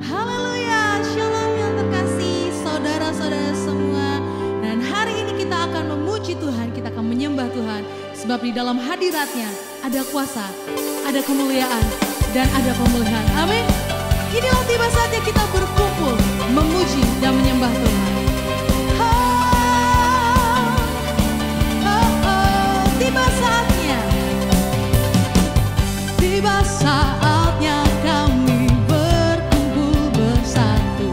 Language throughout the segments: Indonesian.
Haleluya, shalom yang terkasih saudara-saudara semua. Dan hari ini kita akan memuji Tuhan, kita akan menyembah Tuhan. Sebab di dalam hadiratnya ada kuasa, ada kemuliaan, dan ada pemulihan. Amin. Inilah tiba saatnya kita berkumpul, memuji dan menyembah Tuhan. Tiba saatnya, tiba saatnya kami berkumpul bersatu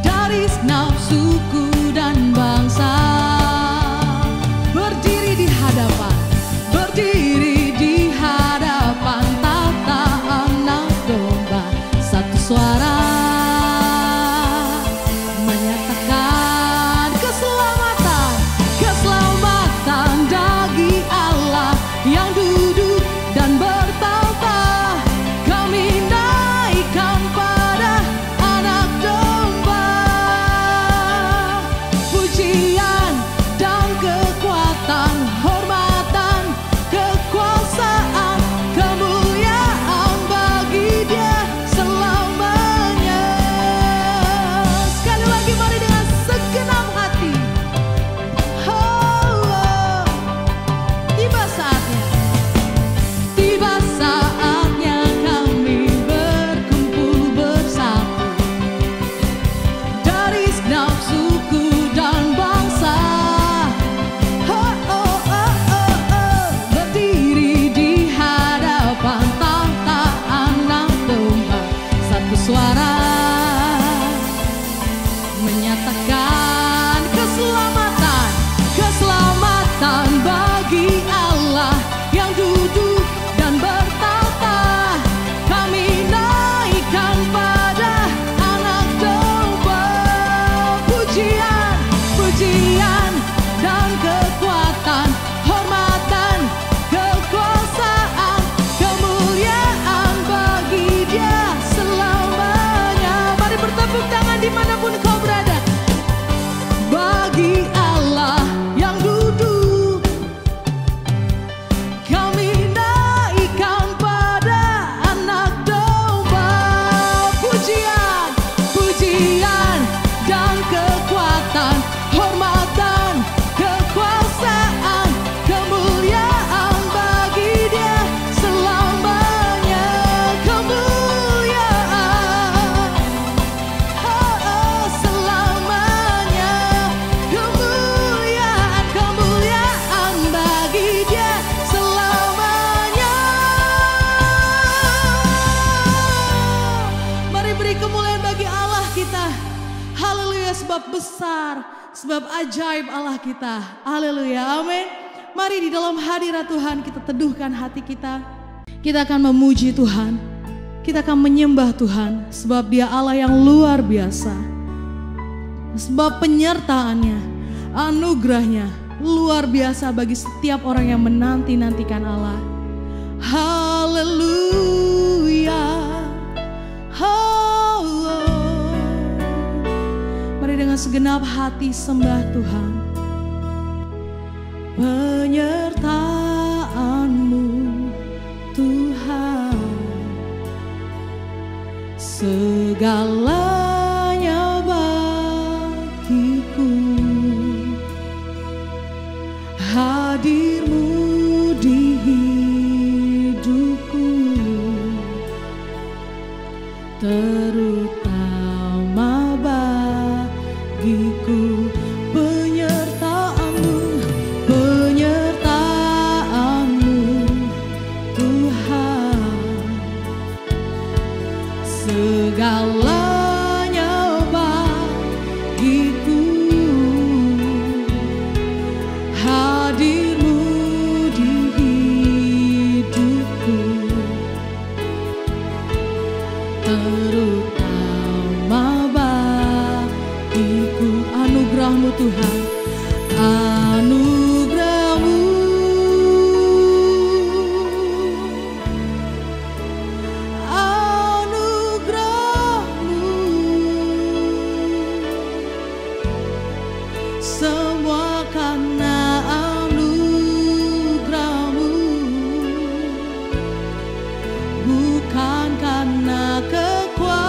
dari segenap suku dan bangsa, berdiri di hadapan tahta Anak Domba, satu suara menyatakan keselamatan, keselamatan bagi Allah yang duduk dan bertahta. Kami naikkan pada Anak Domba pujian dan kekuatan, hormatan, kekuasaan, kemuliaan bagi Dia selamanya. Sekali lagi mari dengan segenap hati. Tiba saatnya, tiba saatnya kami berkumpul bersatu dari segenap suku dan bangsa, berdiri di hadapan tahta Anak Domba, satu suara menyatakan keselamatan, keselamatan bagi Allah yang duduk dan bertahta. Kami naikkan pada Anak Domba pujian, pujian dan kekuatan, hormatan, kekuasaan, kemuliaan bagi Dia selamanya. Mari bertepuk tangan dimanapun kau berada. Bagi Allah yang duduk, kami naikkan pada Anak Domba pujian, pujian dan kekuatan, hormatan, kekuasaan, kemuliaan bagi Dia selamanya. Kemuliaan, selamanya. Kemuliaan, kemuliaan bagi Dia selamanya. Mari beri kemuliaan bagi Allah kita. Haleluya, sebab besar, sebab ajaib Allah kita. Haleluya, amin. Mari di dalam hadirat Tuhan kita teduhkan hati kita. Kita akan memuji Tuhan, kita akan menyembah Tuhan, sebab Dia Allah yang luar biasa. Sebab penyertaannya, anugerahnya luar biasa bagi setiap orang yang menanti-nantikan Allah. Haleluya. Mari dengan segenap hati sembah Tuhan. Penyertaan-Mu Tuhan, segalanya bagiku. Hadir-Mu di hidupku, terutama bagiku. Penyertaan-Mu, penyertaan-Mu Tuhan, segalanya bagiku. Hadir-Mu di hidupku, terutama bagiku. Anugerah-Mu Tuhan, anugerah-Mu, anugerah-Mu, semua karena anugerah-Mu, bukan karena kekuatan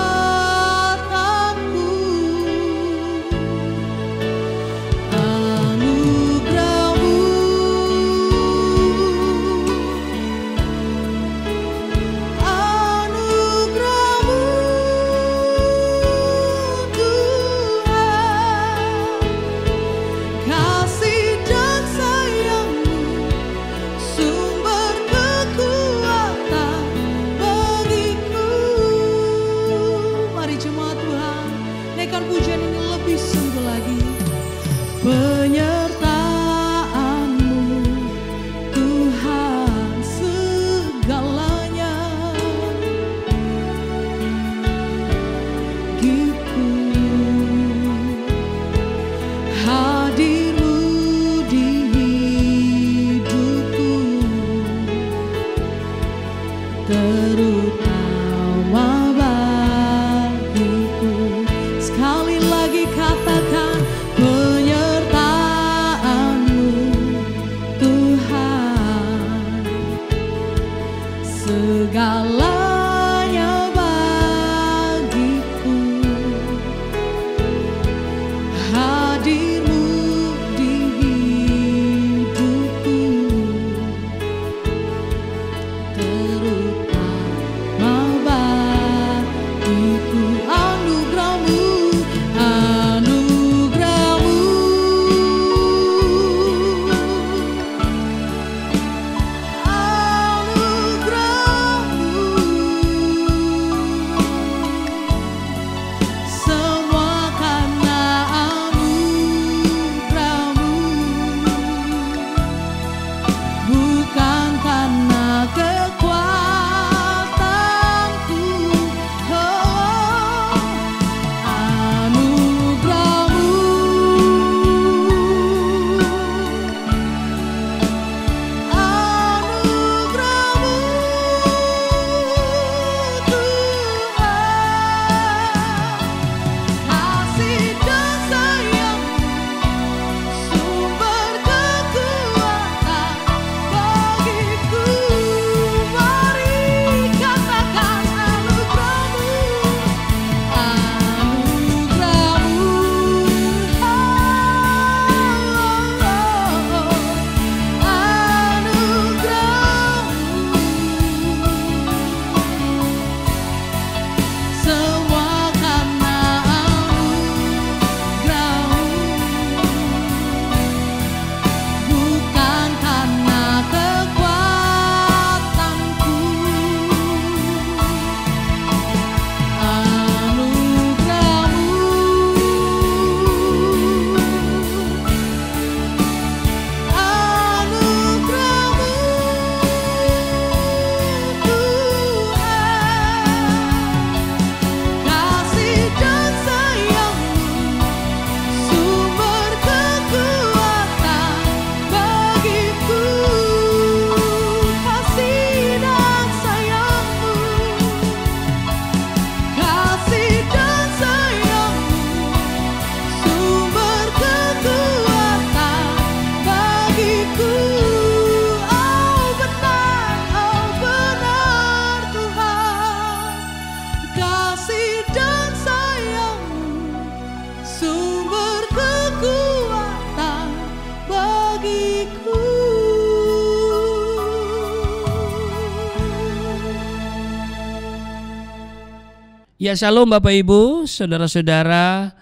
Ya, shalom Bapak Ibu, saudara-saudara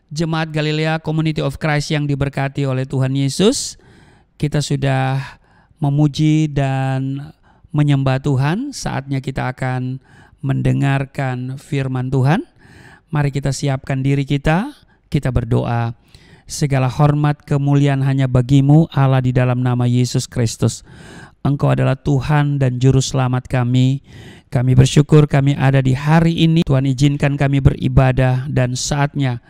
Jemaat Galilea Community of Christ yang diberkati oleh Tuhan Yesus. Kita sudah memuji dan menyembah Tuhan, saatnya kita akan mendengarkan firman Tuhan. Mari kita siapkan diri kita berdoa. Segala hormat kemuliaan hanya bagimu Allah di dalam nama Yesus Kristus. Engkau adalah Tuhan dan Juru Selamat kami. Kami bersyukur kami ada di hari ini. Tuhan izinkan kami beribadah dan saatnya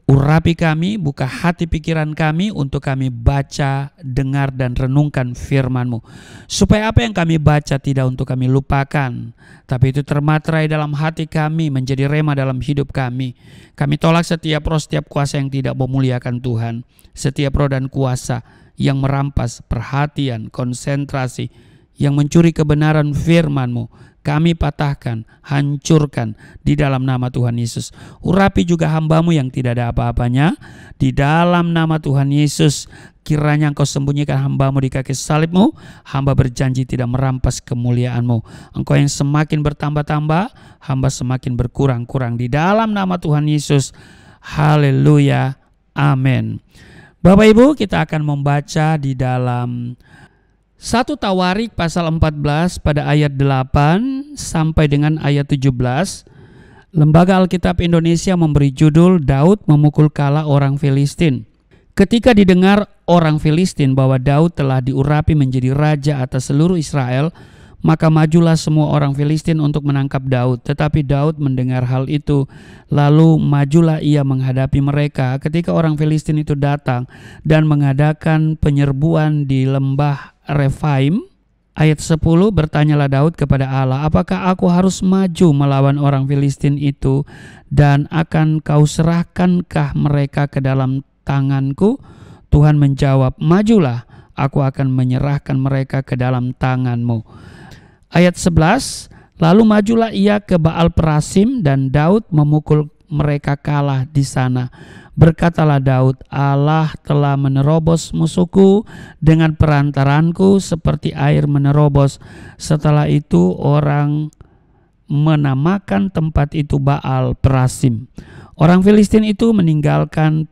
urapi kami, buka hati pikiran kami untuk kami baca, dengar dan renungkan firman-Mu. Supaya apa yang kami baca tidak untuk kami lupakan, tapi itu termaterai dalam hati kami, menjadi rema dalam hidup kami. Kami tolak setiap roh, setiap kuasa yang tidak memuliakan Tuhan. Setiap roh dan kuasa yang merampas perhatian, konsentrasi, yang mencuri kebenaran firman-Mu, kami patahkan, hancurkan di dalam nama Tuhan Yesus. Urapi juga hamba-Mu yang tidak ada apa-apanya. Di dalam nama Tuhan Yesus, kiranya Engkau sembunyikan hamba-Mu di kaki salib-Mu. Hamba berjanji tidak merampas kemuliaan-Mu. Engkau yang semakin bertambah-tambah, hamba semakin berkurang-kurang. Di dalam nama Tuhan Yesus. Haleluya. Amin. Bapak Ibu, kita akan membaca di dalam 1 Tawarik pasal 14 pada ayat 8 sampai dengan ayat 17. Lembaga Alkitab Indonesia memberi judul Daud memukul kala orang Filistin. Ketika didengar orang Filistin bahwa Daud telah diurapi menjadi raja atas seluruh Israel, maka majulah semua orang Filistin untuk menangkap Daud. Tetapi Daud mendengar hal itu, lalu majulah ia menghadapi mereka. Ketika orang Filistin itu datang dan mengadakan penyerbuan di lembah Refaim, ayat 10, bertanyalah Daud kepada Allah, apakah aku harus maju melawan orang Filistin itu, dan akan kau serahkankah mereka ke dalam tanganku? Tuhan menjawab, majulah, aku akan menyerahkan mereka ke dalam tanganmu. Ayat 11, lalu majulah ia ke Baal Perasim dan Daud memukul mereka kalah di sana. Berkatalah Daud, Allah telah menerobos musuhku dengan perantaranku seperti air menerobos. Setelah itu orang menamakan tempat itu Baal Perasim. Orang Filistin itu meninggalkan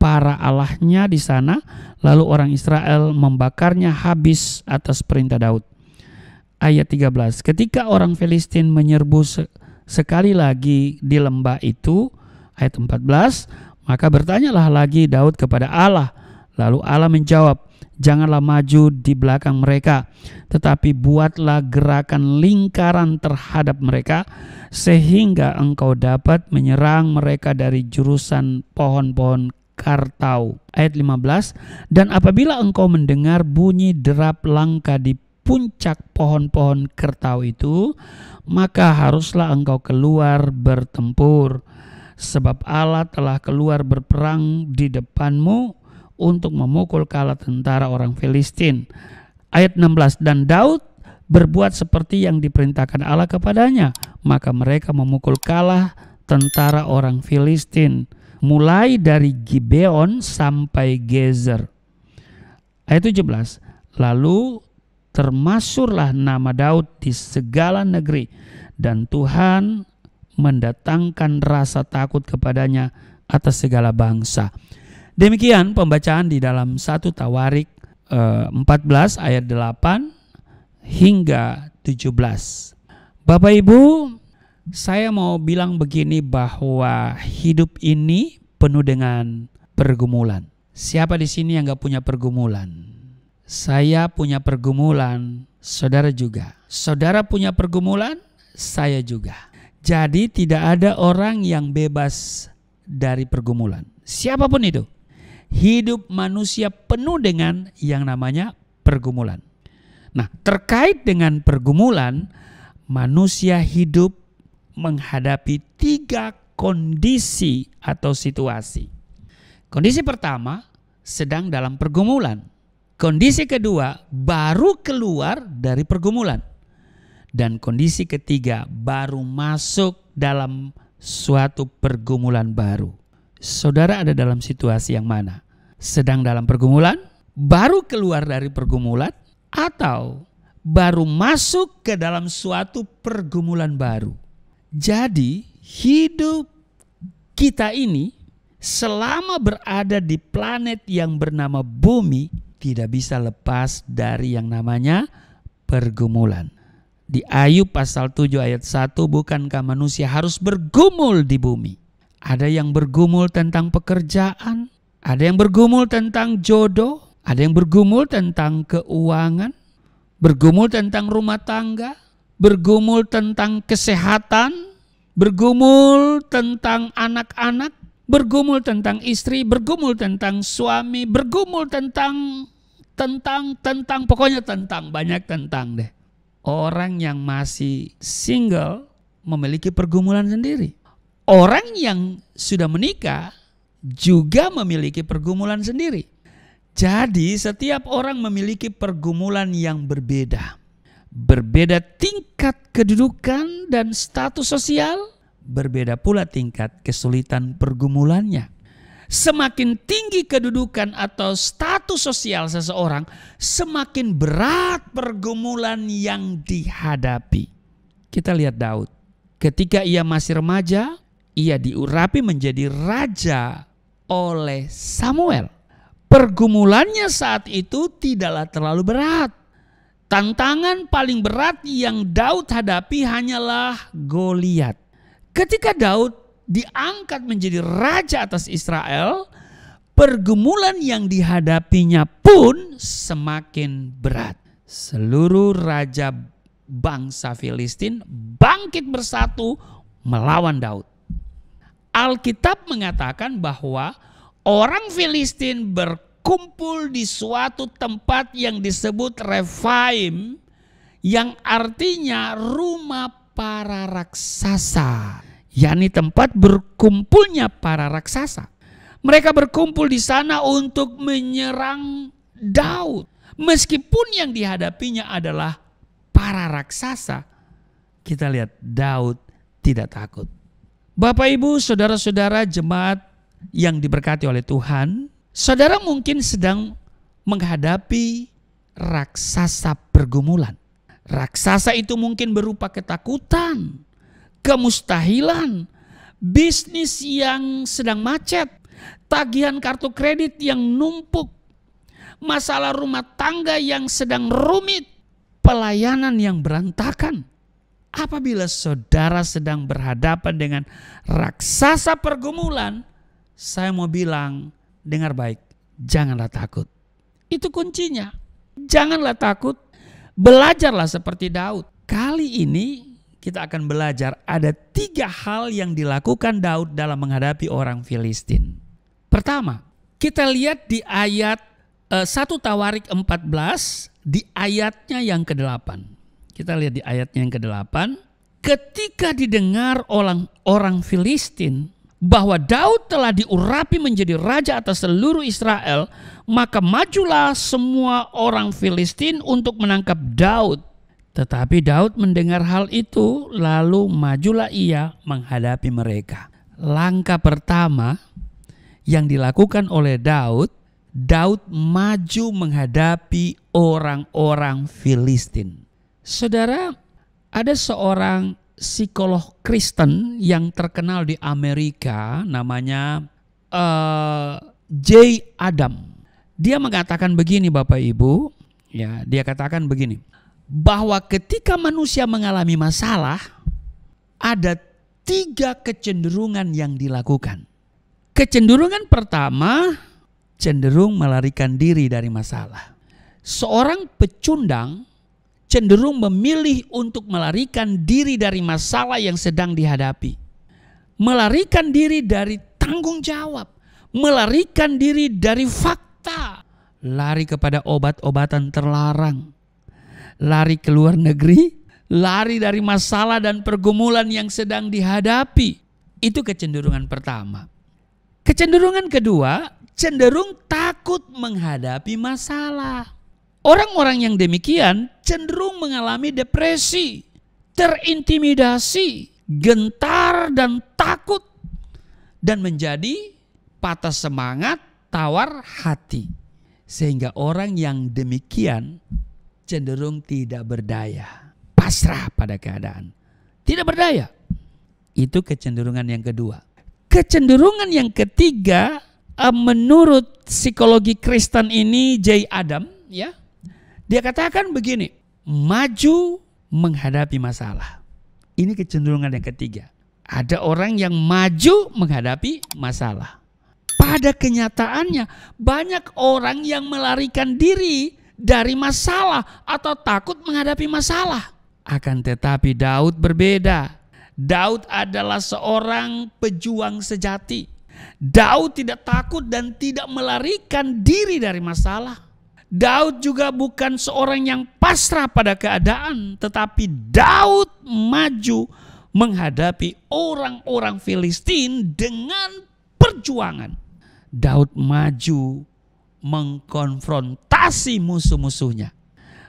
para allahnya di sana, lalu orang Israel membakarnya habis atas perintah Daud. Ayat 13, ketika orang Filistin menyerbu sekali lagi di lembah itu, ayat 14, maka bertanyalah lagi Daud kepada Allah. Lalu Allah menjawab, janganlah maju di belakang mereka, tetapi buatlah gerakan lingkaran terhadap mereka, sehingga engkau dapat menyerang mereka dari jurusan pohon-pohon kartau. Ayat 15, dan apabila engkau mendengar bunyi derap langka di puncak pohon-pohon kertau itu, maka haruslah engkau keluar bertempur, sebab Allah telah keluar berperang di depanmu untuk memukul kala tentara orang Filistin. Ayat 16, dan Daud berbuat seperti yang diperintahkan Allah kepadanya, maka mereka memukul kalah tentara orang Filistin, mulai dari Gibeon sampai Gezer. Ayat 17, lalu termasyurlah nama Daud di segala negeri, dan Tuhan mendatangkan rasa takut kepadanya atas segala bangsa. Demikian pembacaan di dalam 1 Tawarik 14 ayat 8 hingga 17. Bapak Ibu, saya mau bilang begini, bahwa hidup ini penuh dengan pergumulan. Siapa di sini yang gak punya pergumulan? Saya punya pergumulan, saudara juga. Saudara punya pergumulan, saya juga. Jadi tidak ada orang yang bebas dari pergumulan. Siapapun itu. Hidup manusia penuh dengan yang namanya pergumulan. Nah, terkait dengan pergumulan, manusia hidup menghadapi 3 kondisi atau situasi. Kondisi pertama, sedang dalam pergumulan. Kondisi kedua, baru keluar dari pergumulan. Dan kondisi ketiga, baru masuk dalam suatu pergumulan baru. Saudara ada dalam situasi yang mana? Sedang dalam pergumulan, baru keluar dari pergumulan, atau baru masuk ke dalam suatu pergumulan baru? Jadi hidup kita ini selama berada di planet yang bernama bumi tidak bisa lepas dari yang namanya pergumulan. Di Ayub pasal 7 ayat 1, bukankah manusia harus bergumul di bumi? Ada yang bergumul tentang pekerjaan, ada yang bergumul tentang jodoh, ada yang bergumul tentang keuangan, bergumul tentang rumah tangga, bergumul tentang kesehatan, bergumul tentang anak-anak, bergumul tentang istri, bergumul tentang suami, bergumul tentang pokoknya tentang, banyak tentang deh. Orang yang masih single memiliki pergumulan sendiri. Orang yang sudah menikah juga memiliki pergumulan sendiri. Jadi setiap orang memiliki pergumulan yang berbeda. Berbeda tingkat kedudukan dan status sosial, berbeda pula tingkat kesulitan pergumulannya. Semakin tinggi kedudukan atau status sosial seseorang, semakin berat pergumulan yang dihadapi. Kita lihat Daud. Ketika ia masih remaja, ia diurapi menjadi raja oleh Samuel. Pergumulannya saat itu tidaklah terlalu berat. Tantangan paling berat yang Daud hadapi hanyalah Goliat. Ketika Daud diangkat menjadi raja atas Israel, pergumulan yang dihadapinya pun semakin berat. Seluruh raja bangsa Filistin bangkit bersatu melawan Daud. Alkitab mengatakan bahwa orang Filistin berkumpul di suatu tempat yang disebut Refaim, yang artinya rumah para raksasa. yakni tempat berkumpulnya para raksasa. Mereka berkumpul di sana untuk menyerang Daud. Meskipun yang dihadapinya adalah para raksasa, kita lihat Daud tidak takut. Bapak Ibu, saudara-saudara jemaat yang diberkati oleh Tuhan, saudara mungkin sedang menghadapi raksasa pergumulan. Raksasa itu mungkin berupa ketakutan, kemustahilan, bisnis yang sedang macet, tagihan kartu kredit yang numpuk, masalah rumah tangga yang sedang rumit, pelayanan yang berantakan. Apabila saudara sedang berhadapan dengan raksasa pergumulan, saya mau bilang, dengar baik, janganlah takut. Itu kuncinya. Janganlah takut, belajarlah seperti Daud. Kali ini kita akan belajar ada 3 hal yang dilakukan Daud dalam menghadapi orang Filistin. Pertama, kita lihat di ayat 1 Tawarik 14, di ayatnya yang ke-8. Kita lihat di ayatnya yang ke-8. Ketika didengar orang Filistin bahwa Daud telah diurapi menjadi raja atas seluruh Israel, maka majulah semua orang Filistin untuk menangkap Daud. Tetapi Daud mendengar hal itu, lalu majulah ia menghadapi mereka. Langkah pertama yang dilakukan oleh Daud maju menghadapi orang-orang Filistin. Saudara, ada seorang psikolog Kristen yang terkenal di Amerika, namanya J. Adam. Dia mengatakan begini Bapak Ibu, ya, dia katakan begini, bahwa ketika manusia mengalami masalah, ada 3 kecenderungan yang dilakukan. Kecenderungan pertama, cenderung melarikan diri dari masalah. Seorang pecundang cenderung memilih untuk melarikan diri dari masalah yang sedang dihadapi. Melarikan diri dari tanggung jawab. Melarikan diri dari fakta. Lari kepada obat-obatan terlarang. Lari ke luar negeri. Lari dari masalah dan pergumulan yang sedang dihadapi. Itu kecenderungan pertama. Kecenderungan kedua, cenderung takut menghadapi masalah. Orang-orang yang demikian cenderung mengalami depresi, terintimidasi, gentar dan takut, dan menjadi patah semangat, tawar hati. Sehingga orang yang demikian cenderung tidak berdaya, pasrah pada keadaan, tidak berdaya. Itu kecenderungan yang kedua. Kecenderungan yang ketiga, menurut psikologi Kristen ini, J. Adam, ya, dia katakan begini, maju menghadapi masalah. Ini kecenderungan yang ketiga. Ada orang yang maju menghadapi masalah. Pada kenyataannya, banyak orang yang melarikan diri dari masalah atau takut menghadapi masalah. Akan tetapi Daud berbeda. Daud adalah seorang pejuang sejati. Daud tidak takut dan tidak melarikan diri dari masalah. Daud juga bukan seorang yang pasrah pada keadaan, tetapi Daud maju menghadapi orang-orang Filistin dengan perjuangan. Daud maju mengkonfrontasi musuh-musuhnya.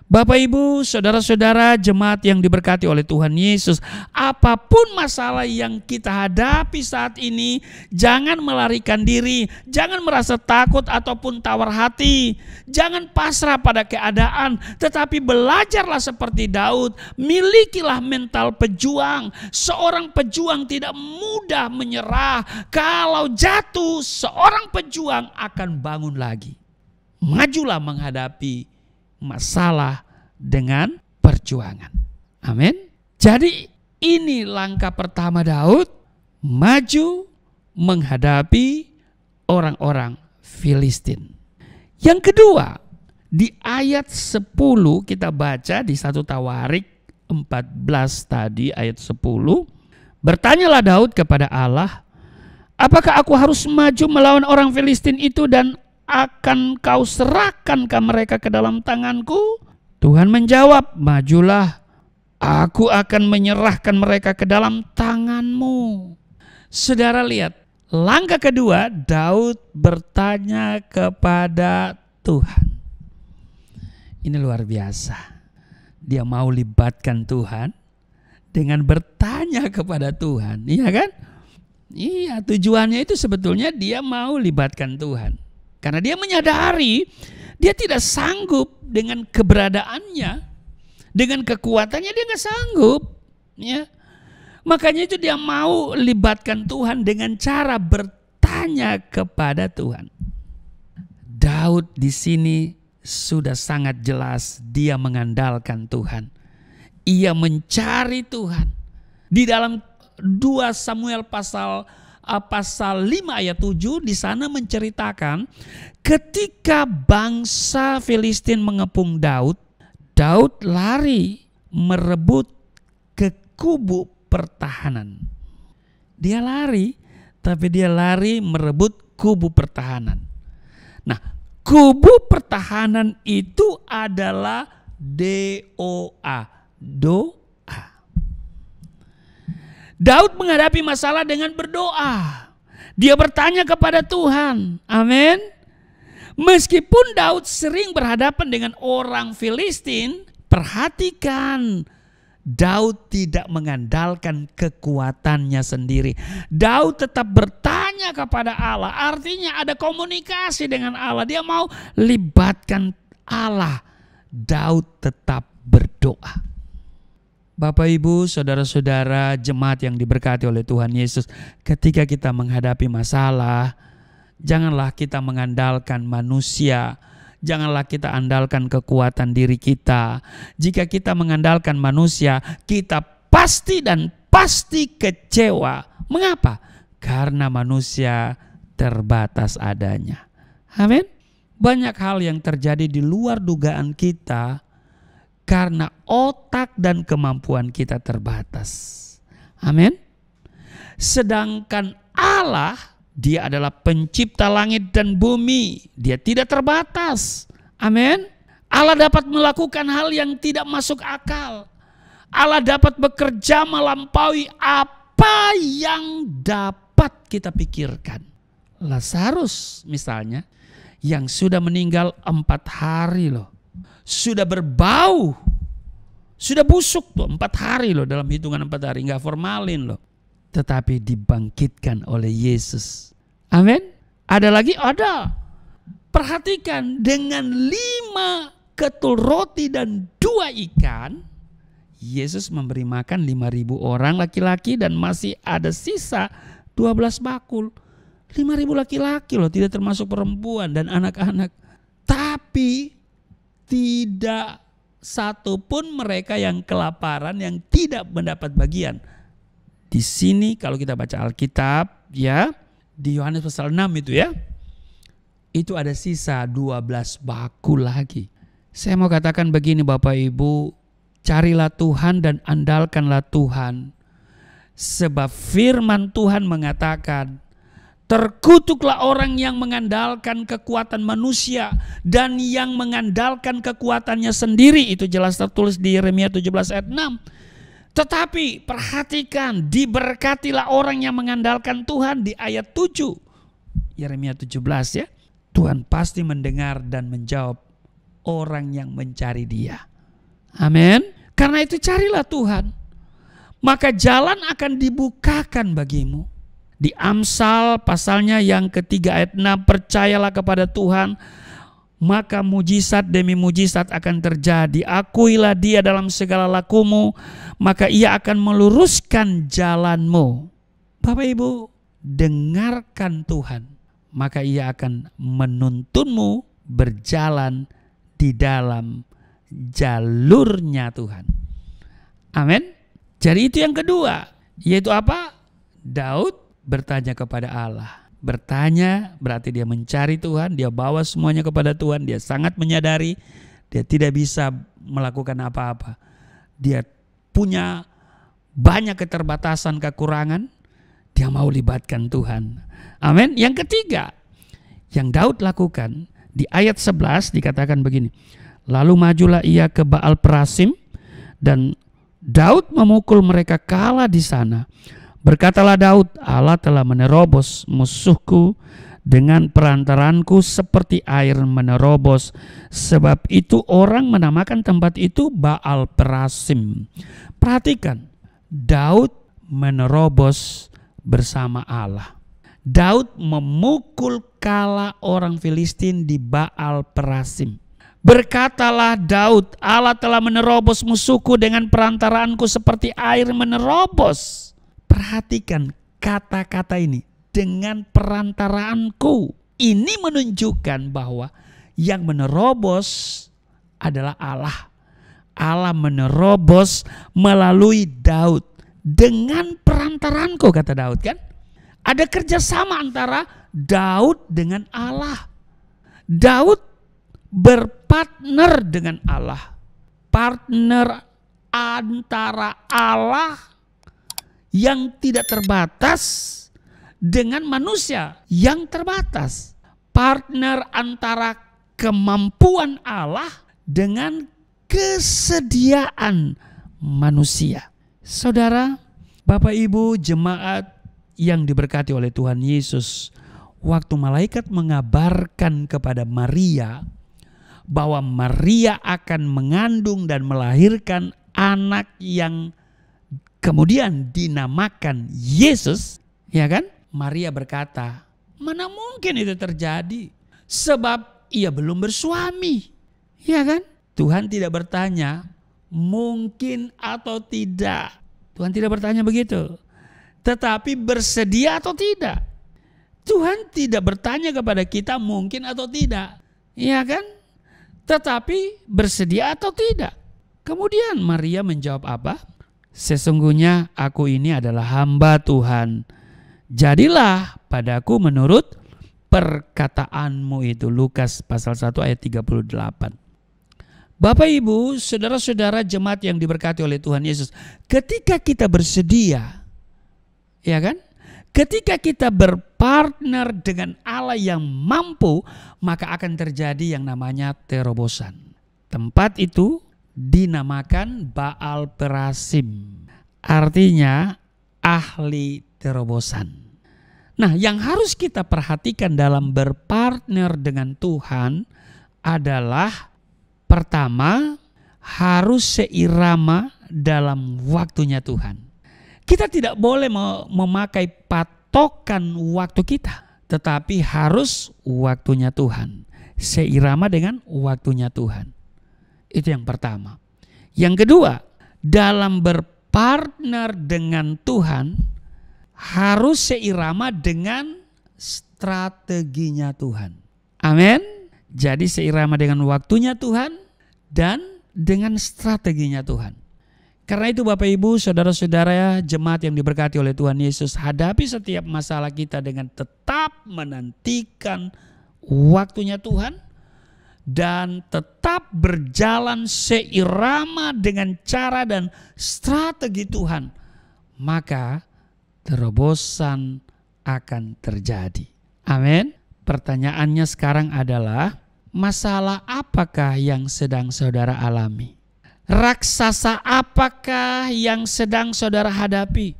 Bapak, Ibu, saudara-saudara, jemaat yang diberkati oleh Tuhan Yesus, apapun masalah yang kita hadapi saat ini, jangan melarikan diri, jangan merasa takut ataupun tawar hati, jangan pasrah pada keadaan, tetapi belajarlah seperti Daud, milikilah mental pejuang. Seorang pejuang tidak mudah menyerah. Kalau jatuh, seorang pejuang akan bangun lagi. Majulah menghadapi masalah dengan perjuangan. Amin. Jadi ini langkah pertama Daud, maju menghadapi orang-orang Filistin. Yang kedua, di ayat 10 kita baca di 1 Tawarik 14 tadi ayat 10. Bertanyalah Daud kepada Allah, apakah aku harus maju melawan orang Filistin itu dan akan kau serahkan mereka ke dalam tanganku? Tuhan menjawab, majulah, aku akan menyerahkan mereka ke dalam tanganmu. Saudara lihat, langkah kedua Daud bertanya kepada Tuhan. Ini luar biasa. Dia mau libatkan Tuhan dengan bertanya kepada Tuhan, iya kan? Iya, tujuannya itu sebetulnya dia mau libatkan Tuhan. Karena dia menyadari dia tidak sanggup dengan keberadaannya, dengan kekuatannya dia nggak sanggup. Ya. Makanya itu dia mau libatkan Tuhan dengan cara bertanya kepada Tuhan. Daud di sini sudah sangat jelas dia mengandalkan Tuhan. Ia mencari Tuhan. Di dalam 2 Samuel pasal 5 ayat 7 di sana menceritakan ketika bangsa Filistin mengepung Daud, Daud lari merebut ke kubu pertahanan. Dia lari, tapi dia lari merebut kubu pertahanan. Nah, kubu pertahanan itu adalah doa. Daud menghadapi masalah dengan berdoa. Dia bertanya kepada Tuhan. Amin. Meskipun Daud sering berhadapan dengan orang Filistin, perhatikan, Daud tidak mengandalkan kekuatannya sendiri. Daud tetap bertanya kepada Allah. Artinya ada komunikasi dengan Allah. Dia mau libatkan Allah. Daud tetap berdoa. Bapak, Ibu, saudara-saudara, jemaat yang diberkati oleh Tuhan Yesus, ketika kita menghadapi masalah, janganlah kita mengandalkan manusia, janganlah kita andalkan kekuatan diri kita. Jika kita mengandalkan manusia, kita pasti dan pasti kecewa. Mengapa? Karena manusia terbatas adanya. Amin. Banyak hal yang terjadi di luar dugaan kita karena otak dan kemampuan kita terbatas. Amin. Sedangkan Allah, Dia adalah pencipta langit dan bumi. Dia tidak terbatas. Amin. Allah dapat melakukan hal yang tidak masuk akal. Allah dapat bekerja melampaui apa yang dapat kita pikirkan. Lazarus misalnya, yang sudah meninggal 4 hari loh. Sudah berbau, sudah busuk tuh 4 hari loh, dalam hitungan 4 hari, nggak formalin loh. Tetapi dibangkitkan oleh Yesus. Amin. Ada lagi? Ada. Perhatikan, dengan 5 ketul roti dan 2 ikan, Yesus memberi makan 5.000 orang laki-laki dan masih ada sisa 12 bakul. 5.000 laki-laki loh, tidak termasuk perempuan dan anak-anak. Tapi tidak satu pun mereka yang kelaparan yang tidak mendapat bagian. Di sini kalau kita baca Alkitab ya, di Yohanes pasal 6 itu ya, itu ada sisa 12 bakul lagi. Saya mau katakan begini Bapak Ibu, carilah Tuhan dan andalkanlah Tuhan. Sebab firman Tuhan mengatakan, terkutuklah orang yang mengandalkan kekuatan manusia dan yang mengandalkan kekuatannya sendiri. Itu jelas tertulis di Yeremia 17 ayat 6. Tetapi perhatikan, diberkatilah orang yang mengandalkan Tuhan di ayat 7. Yeremia 17 ya. Tuhan pasti mendengar dan menjawab orang yang mencari Dia. Amin. Karena itu carilah Tuhan, maka jalan akan dibukakan bagimu. Di Amsal pasalnya yang ketiga ayat 6, percayalah kepada Tuhan, maka mujizat demi mujizat akan terjadi. Akuilah Dia dalam segala lakumu, maka Ia akan meluruskan jalanmu. Bapak Ibu, dengarkan Tuhan, maka Ia akan menuntunmu berjalan di dalam jalurnya Tuhan. Amin. Jadi itu yang kedua, yaitu apa? Daud bertanya kepada Allah. Bertanya berarti dia mencari Tuhan, dia bawa semuanya kepada Tuhan, dia sangat menyadari dia tidak bisa melakukan apa-apa. Dia punya banyak keterbatasan, kekurangan, dia mau libatkan Tuhan. Amin. Yang ketiga yang Daud lakukan di ayat 11 dikatakan begini. Lalu majulah ia ke Baal Perasim dan Daud memukul mereka kalah di sana. Berkatalah Daud, Allah telah menerobos musuhku dengan perantaranku seperti air menerobos. Sebab itu orang menamakan tempat itu Baal Perasim. Perhatikan, Daud menerobos bersama Allah. Daud memukul kalah orang Filistin di Baal Perasim. Berkatalah Daud, Allah telah menerobos musuhku dengan perantaranku seperti air menerobos. Perhatikan kata-kata ini, dengan perantaraanku. Ini menunjukkan bahwa yang menerobos adalah Allah. Allah menerobos melalui Daud. Dengan perantaranku, kata Daud kan. Ada kerjasama antara Daud dengan Allah. Daud berpartner dengan Allah. Partner antara Allah yang tidak terbatas dengan manusia yang terbatas. Partner antara kemampuan Allah dengan kesediaan manusia. Saudara, Bapak Ibu jemaat yang diberkati oleh Tuhan Yesus, waktu malaikat mengabarkan kepada Maria bahwa Maria akan mengandung dan melahirkan anak yang kemudian dinamakan Yesus, ya kan? Maria berkata, mana mungkin itu terjadi? Sebab ia belum bersuami, ya kan? Tuhan tidak bertanya mungkin atau tidak. Tuhan tidak bertanya begitu. Tetapi bersedia atau tidak. Tuhan tidak bertanya kepada kita mungkin atau tidak. Iya kan? Tetapi bersedia atau tidak. Kemudian Maria menjawab apa? Sesungguhnya aku ini adalah hamba Tuhan. Jadilah padaku menurut perkataanmu itu. Lukas pasal 1 ayat 38. Bapak Ibu, saudara-saudara jemaat yang diberkati oleh Tuhan Yesus. Ketika kita bersedia, ya kan? Ketika kita berpartner dengan Allah yang mampu, maka akan terjadi yang namanya terobosan. Tempat itu dinamakan Baal Perasim. Artinya ahli terobosan. Nah, yang harus kita perhatikan dalam berpartner dengan Tuhan adalah pertama, harus seirama dalam waktunya Tuhan. Kita tidak boleh memakai patokan waktu kita, tetapi harus waktunya Tuhan. Seirama dengan waktunya Tuhan. Itu yang pertama. Yang kedua, dalam berpartner dengan Tuhan harus seirama dengan strateginya Tuhan. Amin. Jadi seirama dengan waktunya Tuhan dan dengan strateginya Tuhan. Karena itu Bapak Ibu, saudara-saudara jemaat yang diberkati oleh Tuhan Yesus, hadapi setiap masalah kita dengan tetap menantikan waktunya Tuhan dan tetap berjalan seirama dengan cara dan strategi Tuhan. Maka terobosan akan terjadi. Amin. Pertanyaannya sekarang adalah, masalah apakah yang sedang saudara alami? Raksasa apakah yang sedang saudara hadapi?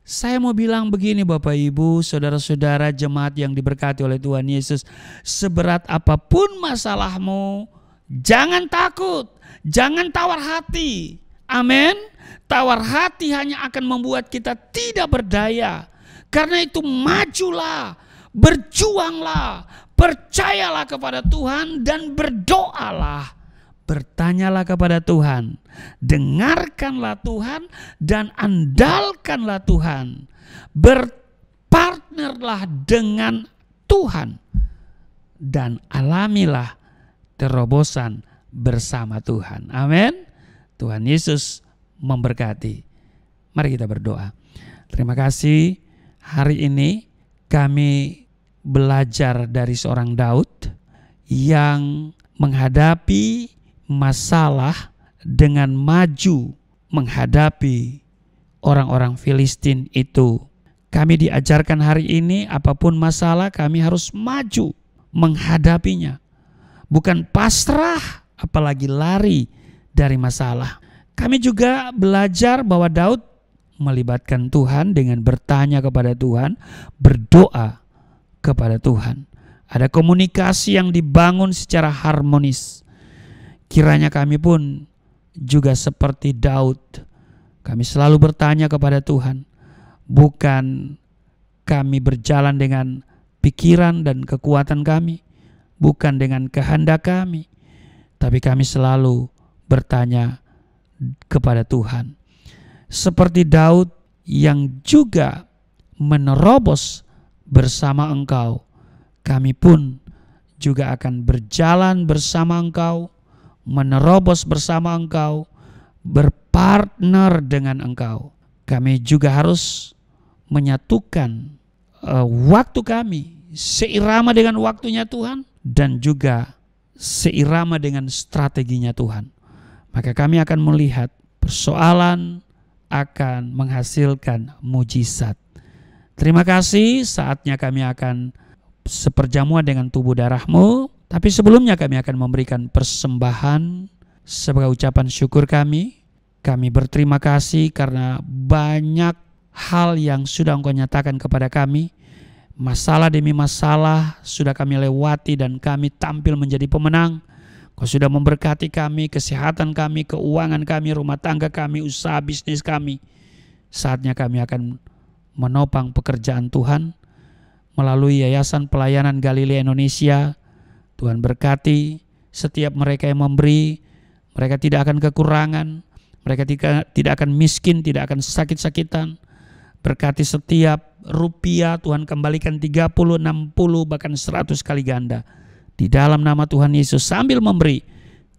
Saya mau bilang begini Bapak Ibu, saudara-saudara jemaat yang diberkati oleh Tuhan Yesus. Seberat apapun masalahmu, jangan takut, jangan tawar hati. Amin. Tawar hati hanya akan membuat kita tidak berdaya. Karena itu majulah, berjuanglah, percayalah kepada Tuhan dan berdoalah. Bertanyalah kepada Tuhan, dengarkanlah Tuhan dan andalkanlah Tuhan. Berpartnerlah dengan Tuhan dan alamilah terobosan bersama Tuhan. Amin. Tuhan Yesus memberkati. Mari kita berdoa. Terima kasih, hari ini kami belajar dari seorang Daud yang menghadapi masalah dengan maju menghadapi orang-orang Filistin itu. Kami diajarkan hari ini, apapun masalah kami harus maju menghadapinya. Bukan pasrah, apalagi lari dari masalah. Kami juga belajar bahwa Daud melibatkan Tuhan dengan bertanya kepada Tuhan, berdoa kepada Tuhan. Ada komunikasi yang dibangun secara harmonis. Kiranya kami pun juga seperti Daud. Kami selalu bertanya kepada Tuhan. Bukan kami berjalan dengan pikiran dan kekuatan kami. Bukan dengan kehendak kami. Tapi kami selalu bertanya kepada Tuhan. Seperti Daud yang juga menerobos bersama Engkau. Kami pun juga akan berjalan bersama Engkau, menerobos bersama Engkau, berpartner dengan Engkau. Kami juga harus menyatukan waktu kami seirama dengan waktunya Tuhan dan juga seirama dengan strateginya Tuhan. Maka kami akan melihat persoalan akan menghasilkan mujizat. Terima kasih, saatnya kami akan seperjamuan dengan tubuh darah-Mu. Tapi sebelumnya kami akan memberikan persembahan sebagai ucapan syukur kami. Kami berterima kasih karena banyak hal yang sudah Engkau nyatakan kepada kami. Masalah demi masalah sudah kami lewati dan kami tampil menjadi pemenang. Kau sudah memberkati kami, kesehatan kami, keuangan kami, rumah tangga kami, usaha bisnis kami. Saatnya kami akan menopang pekerjaan Tuhan melalui Yayasan Pelayanan Galilea Indonesia. Tuhan berkati setiap mereka yang memberi, mereka tidak akan kekurangan, mereka tidak akan miskin, tidak akan sakit-sakitan. Berkati setiap rupiah, Tuhan kembalikan 30, 60, bahkan 100 kali ganda. Di dalam nama Tuhan Yesus, sambil memberi,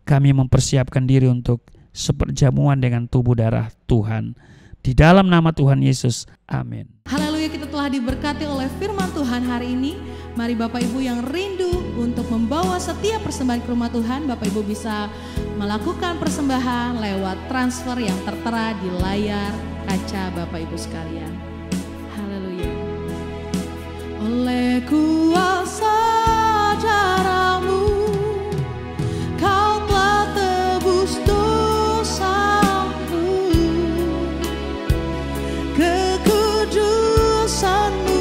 kami mempersiapkan diri untuk seperjamuan dengan tubuh darah Tuhan. Di dalam nama Tuhan Yesus, amin. Haleluya, kita telah diberkati oleh firman Tuhan hari ini. Mari Bapak Ibu yang rindu untuk membawa setiap persembahan ke rumah Tuhan, Bapak Ibu bisa melakukan persembahan lewat transfer yang tertera di layar kaca Bapak Ibu sekalian. Haleluya. Oleh kuasa darah-Mu, Kau telah tebus dosa-Mu, kekudusan-Mu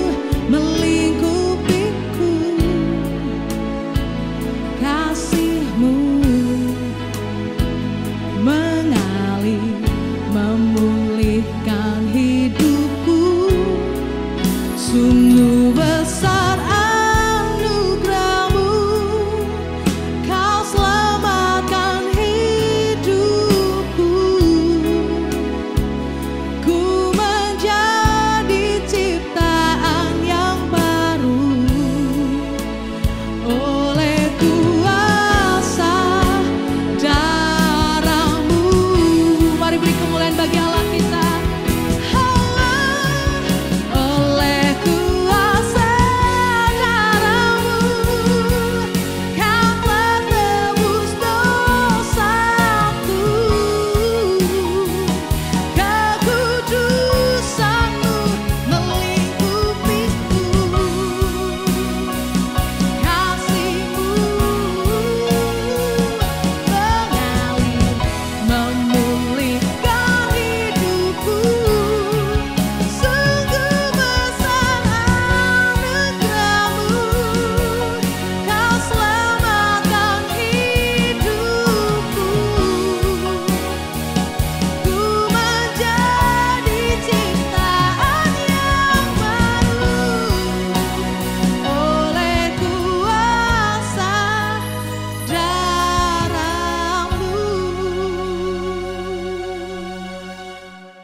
melingkupiku, kasih-Mu mengalir memulihkan hidupku. Sungguh besar anugerah-Mu, Kau selamatkan hidupku.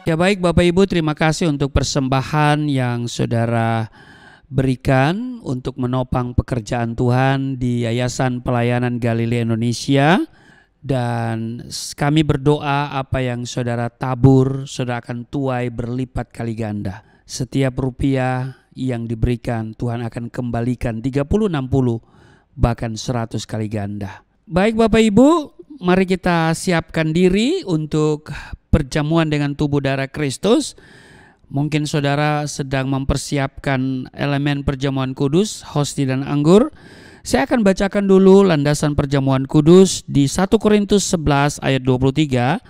Ya baik Bapak Ibu, terima kasih untuk persembahan yang saudara berikan untuk menopang pekerjaan Tuhan di Yayasan Pelayanan Galilea Indonesia. Dan kami berdoa apa yang saudara tabur, saudara akan tuai berlipat kali ganda. Setiap rupiah yang diberikan Tuhan akan kembalikan 30, 60, bahkan 100 kali ganda. Baik Bapak Ibu, mari kita siapkan diri untuk perjamuan dengan tubuh darah Kristus. Mungkin saudara sedang mempersiapkan elemen perjamuan kudus, hosti dan anggur. Saya akan bacakan dulu landasan perjamuan kudus di 1 Korintus 11 ayat 23.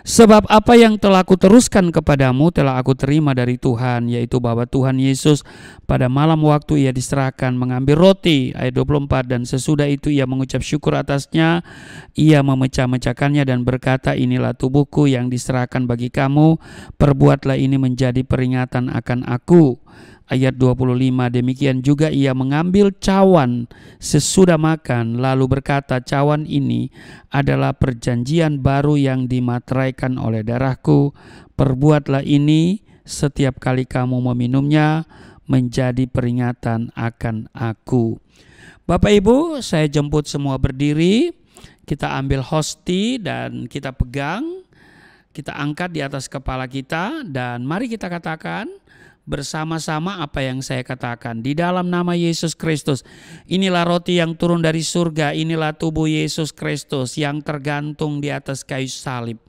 Sebab apa yang telah aku teruskan kepadamu telah aku terima dari Tuhan, yaitu bahwa Tuhan Yesus pada malam waktu ia diserahkan mengambil roti, ayat 24, dan sesudah itu ia mengucap syukur atasnya, ia memecah-mecahkannya dan berkata, inilah tubuhku yang diserahkan bagi kamu, perbuatlah ini menjadi peringatan akan aku. Ayat 25, demikian juga ia mengambil cawan sesudah makan, lalu berkata, cawan ini adalah perjanjian baru yang dimateraikan oleh darahku. Perbuatlah ini setiap kali kamu meminumnya menjadi peringatan akan aku. Bapak Ibu, saya jemput semua berdiri. Kita ambil hosti dan kita pegang. Kita angkat di atas kepala kita dan mari kita katakan bersama-sama apa yang saya katakan. Di dalam nama Yesus Kristus, inilah roti yang turun dari surga, inilah tubuh Yesus Kristus yang tergantung di atas kayu salib,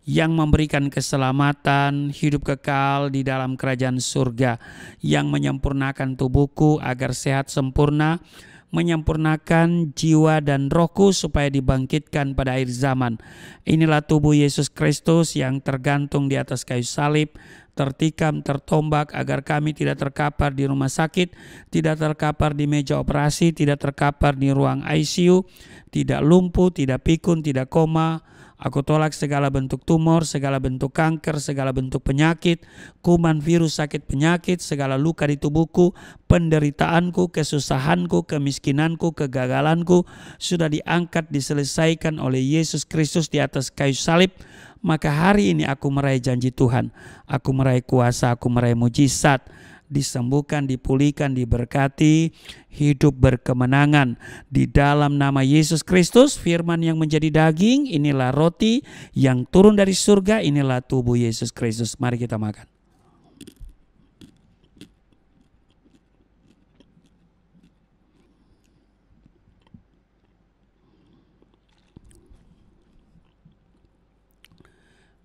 yang memberikan keselamatan, hidup kekal di dalam kerajaan surga, yang menyempurnakan tubuhku agar sehat sempurna, menyempurnakan jiwa dan rohku supaya dibangkitkan pada akhir zaman. Inilah tubuh Yesus Kristus yang tergantung di atas kayu salib, tertikam, tertombak agar kami tidak terkapar di rumah sakit, tidak terkapar di meja operasi, tidak terkapar di ruang ICU, tidak lumpuh, tidak pikun, tidak koma. Aku tolak segala bentuk tumor, segala bentuk kanker, segala bentuk penyakit, kuman, virus, sakit penyakit, segala luka di tubuhku, penderitaanku, kesusahanku, kemiskinanku, kegagalanku sudah diangkat, diselesaikan oleh Yesus Kristus di atas kayu salib. Maka hari ini aku meraih janji Tuhan, aku meraih kuasa, aku meraih mujizat, disembuhkan, dipulihkan, diberkati, hidup berkemenangan di dalam nama Yesus Kristus. Firman yang menjadi daging, inilah roti yang turun dari surga, inilah tubuh Yesus Kristus. Mari kita makan.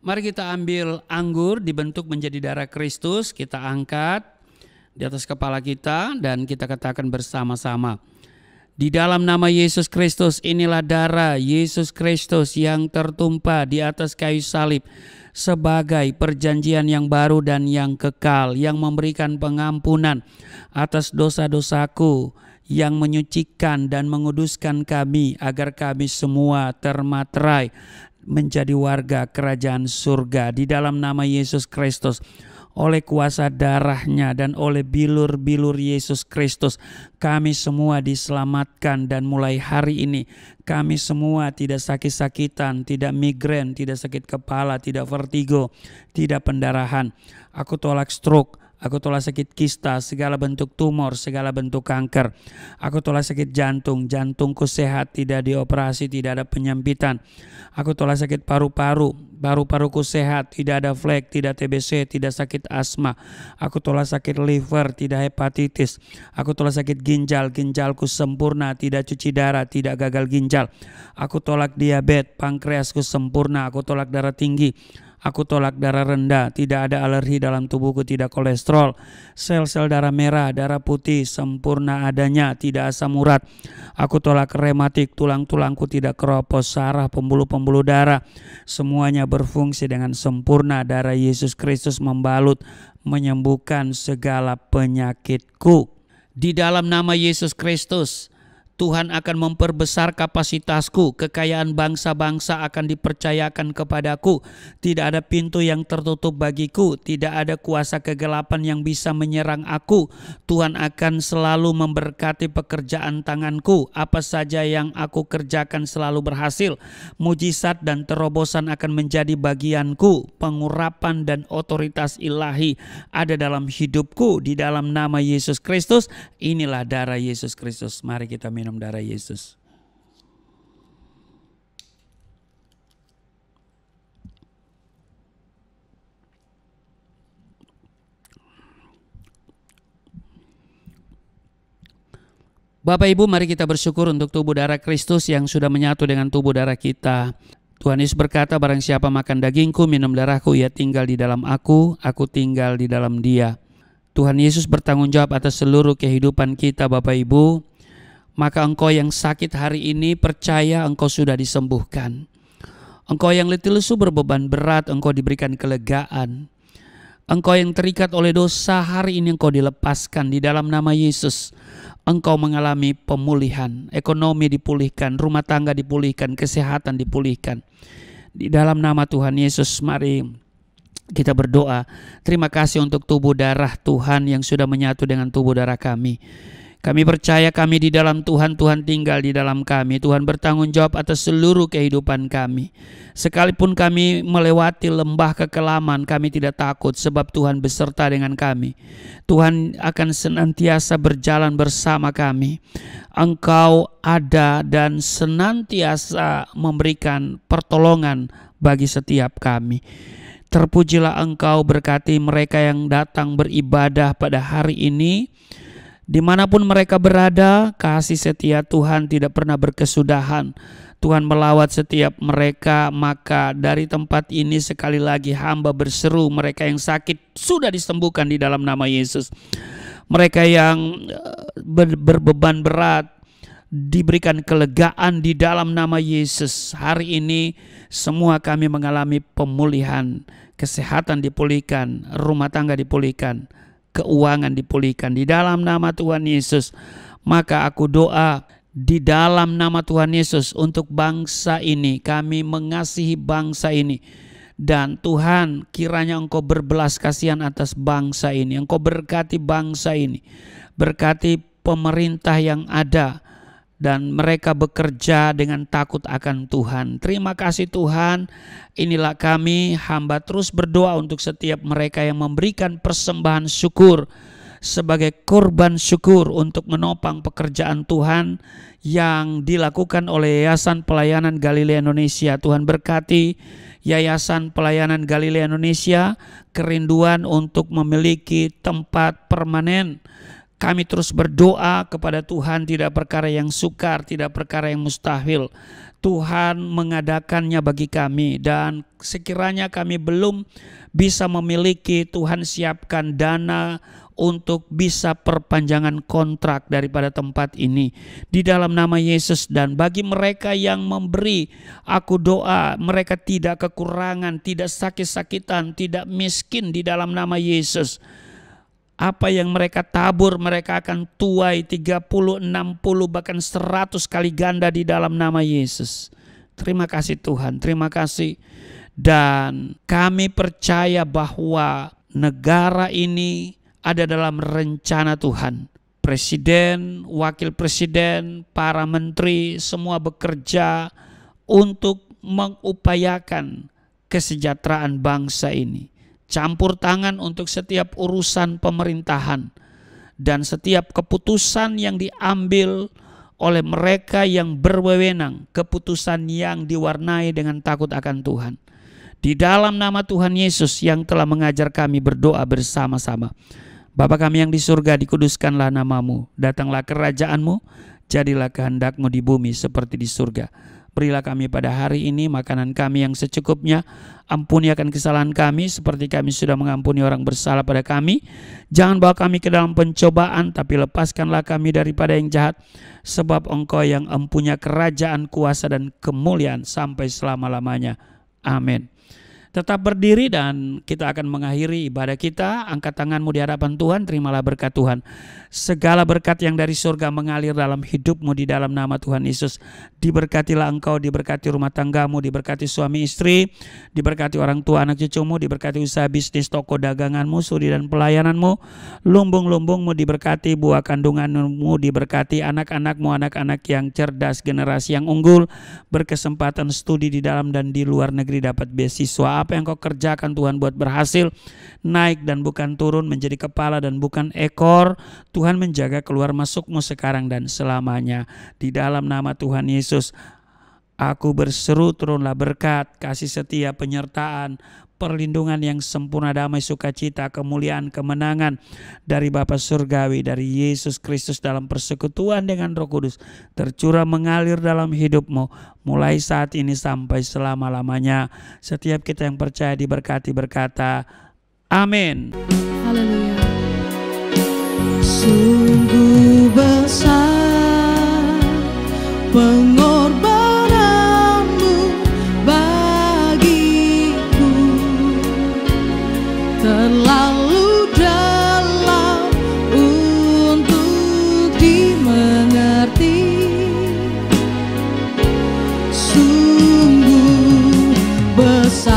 Mari kita ambil anggur dibentuk menjadi darah Kristus, kita angkat di atas kepala kita dan kita katakan bersama-sama. Di dalam nama Yesus Kristus, inilah darah Yesus Kristus yang tertumpah di atas kayu salib sebagai perjanjian yang baru dan yang kekal, yang memberikan pengampunan atas dosa-dosaku, yang menyucikan dan menguduskan kami agar kami semua termaterai menjadi warga kerajaan surga. Di dalam nama Yesus Kristus, oleh kuasa darahnya dan oleh bilur-bilur Yesus Kristus, kami semua diselamatkan dan mulai hari ini kami semua tidak sakit-sakitan, tidak migrain, tidak sakit kepala, tidak vertigo, tidak pendarahan. Aku tolak stroke, aku tolak sakit kista, segala bentuk tumor, segala bentuk kanker. Aku tolak sakit jantung, jantungku sehat, tidak dioperasi, tidak ada penyempitan. Aku tolak sakit paru-paru, paru-paruku sehat, tidak ada flek, tidak TBC, tidak sakit asma. Aku tolak sakit liver, tidak hepatitis. Aku tolak sakit ginjal, ginjalku sempurna, tidak cuci darah, tidak gagal ginjal. Aku tolak diabetes, pankreasku sempurna. Aku tolak darah tinggi. Aku tolak darah rendah, tidak ada alergi dalam tubuhku, tidak kolesterol, sel-sel darah merah, darah putih sempurna adanya, tidak asam urat. Aku tolak rematik, tulang-tulangku tidak keropos, saraf, pembuluh-pembuluh darah, semuanya berfungsi dengan sempurna. Darah Yesus Kristus membalut, menyembuhkan segala penyakitku. Di dalam nama Yesus Kristus, Tuhan akan memperbesar kapasitasku, kekayaan bangsa-bangsa akan dipercayakan kepadaku. Tidak ada pintu yang tertutup bagiku, tidak ada kuasa kegelapan yang bisa menyerang aku. Tuhan akan selalu memberkati pekerjaan tanganku, apa saja yang aku kerjakan selalu berhasil. Mujizat dan terobosan akan menjadi bagianku. Pengurapan dan otoritas ilahi ada dalam hidupku di dalam nama Yesus Kristus. Inilah darah Yesus Kristus. Mari kita minum darah Yesus. Bapak Ibu, mari kita bersyukur untuk tubuh darah Kristus yang sudah menyatu dengan tubuh darah kita. Tuhan Yesus berkata, barang siapa makan dagingku, minum darahku, ia tinggal di dalam aku tinggal di dalam dia. Tuhan Yesus bertanggung jawab atas seluruh kehidupan kita Bapak Ibu. Maka engkau yang sakit hari ini, percaya engkau sudah disembuhkan. Engkau yang letih lesu berbeban berat, engkau diberikan kelegaan. Engkau yang terikat oleh dosa, hari ini engkau dilepaskan di dalam nama Yesus. Engkau mengalami pemulihan, ekonomi dipulihkan, rumah tangga dipulihkan, kesehatan dipulihkan. Di dalam nama Tuhan Yesus, mari kita berdoa. Terima kasih untuk tubuh darah Tuhan yang sudah menyatu dengan tubuh darah kami. Kami percaya kami di dalam Tuhan, Tuhan tinggal di dalam kami. Tuhan bertanggung jawab atas seluruh kehidupan kami. Sekalipun kami melewati lembah kekelaman, kami tidak takut sebab Tuhan beserta dengan kami. Tuhan akan senantiasa berjalan bersama kami. Engkau ada dan senantiasa memberikan pertolongan bagi setiap kami. Terpujilah Engkau, berkati mereka yang datang beribadah pada hari ini. Dimanapun mereka berada, kasih setia Tuhan tidak pernah berkesudahan. Tuhan melawat setiap mereka, maka dari tempat ini sekali lagi hamba berseru, mereka yang sakit sudah disembuhkan di dalam nama Yesus. Mereka yang berbeban berat diberikan kelegaan di dalam nama Yesus. Hari ini semua kami mengalami pemulihan, kesehatan dipulihkan, rumah tangga dipulihkan, keuangan dipulihkan di dalam nama Tuhan Yesus. Maka aku doa di dalam nama Tuhan Yesus untuk bangsa ini. Kami mengasihi bangsa ini. Dan Tuhan, kiranya Engkau berbelas kasihan atas bangsa ini. Engkau berkati bangsa ini. Berkati pemerintah yang ada. Dan mereka bekerja dengan takut akan Tuhan. Terima kasih Tuhan. Inilah kami, hamba terus berdoa untuk setiap mereka yang memberikan persembahan syukur sebagai korban syukur untuk menopang pekerjaan Tuhan yang dilakukan oleh Yayasan Pelayanan Galilea Indonesia. Tuhan berkati Yayasan Pelayanan Galilea Indonesia, kerinduan untuk memiliki tempat permanen. Kami terus berdoa kepada Tuhan, tidak perkara yang sukar, tidak perkara yang mustahil. Tuhan mengadakannya bagi kami, dan sekiranya kami belum bisa memiliki, Tuhan siapkan dana untuk bisa perpanjangan kontrak daripada tempat ini di dalam nama Yesus. Dan bagi mereka yang memberi, aku doa mereka tidak kekurangan, tidak sakit-sakitan, tidak miskin di dalam nama Yesus. Apa yang mereka tabur, mereka akan tuai 30, 60, bahkan 100 kali ganda di dalam nama Yesus. Terima kasih Tuhan, terima kasih. Dan kami percaya bahwa negara ini ada dalam rencana Tuhan. Presiden, wakil presiden, para menteri, semua bekerja untuk mengupayakan kesejahteraan bangsa ini. Campur tangan untuk setiap urusan pemerintahan dan setiap keputusan yang diambil oleh mereka yang berwenang, keputusan yang diwarnai dengan takut akan Tuhan. Di dalam nama Tuhan Yesus yang telah mengajar kami berdoa bersama-sama. Bapa kami yang di surga, dikuduskanlah namamu, datanglah kerajaanmu, jadilah kehendakmu di bumi seperti di surga. Berilah kami pada hari ini makanan kami yang secukupnya. Ampuni akan kesalahan kami seperti kami sudah mengampuni orang bersalah pada kami. Jangan bawa kami ke dalam pencobaan, tapi lepaskanlah kami daripada yang jahat. Sebab Engkau yang empunya kerajaan, kuasa dan kemuliaan sampai selama-lamanya. Amin. Tetap berdiri dan kita akan mengakhiri ibadah kita. Angkat tanganmu di hadapan Tuhan, terimalah berkat Tuhan. Segala berkat yang dari surga mengalir dalam hidupmu di dalam nama Tuhan Yesus. Diberkatilah engkau, diberkati rumah tanggamu, diberkati suami istri, diberkati orang tua anak cucumu, diberkati usaha bisnis, toko daganganmu, studi dan pelayananmu, lumbung-lumbungmu diberkati, buah kandunganmu diberkati, anak-anakmu, anak-anak yang cerdas, generasi yang unggul, berkesempatan studi di dalam dan di luar negeri, dapat beasiswa. Apa yang kau kerjakan Tuhan buat berhasil, naik dan bukan turun, menjadi kepala dan bukan ekor. Tuhan menjaga keluar masukmu sekarang dan selamanya. Di dalam nama Tuhan Yesus, aku berseru, turunlah berkat, kasih setia, penyertaan, perlindungan yang sempurna, damai, sukacita, kemuliaan, kemenangan dari Bapa Surgawi, dari Yesus Kristus dalam persekutuan dengan Roh Kudus, tercurah mengalir dalam hidupmu mulai saat ini sampai selama-lamanya. Setiap kita yang percaya diberkati berkata, amin. Haleluya. Sungguh besar pengorbananmu bagiku, terlalu dalam untuk dimengerti. Sungguh besar,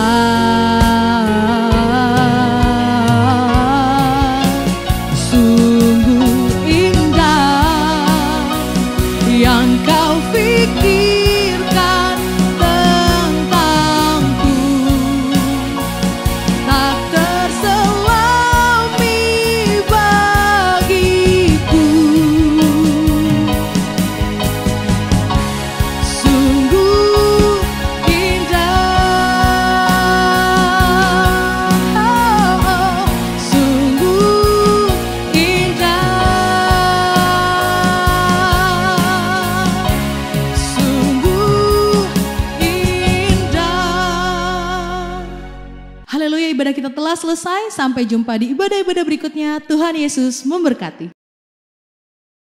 sungguh indah yang kau pikirkan tentangku, tak terselami bagiku. Sungguh indah, sungguh indah, sungguh indah. Haleluya, ibadah kita telah selesai. Sampai jumpa di ibadah-ibadah berikutnya. Tuhan Yesus memberkati.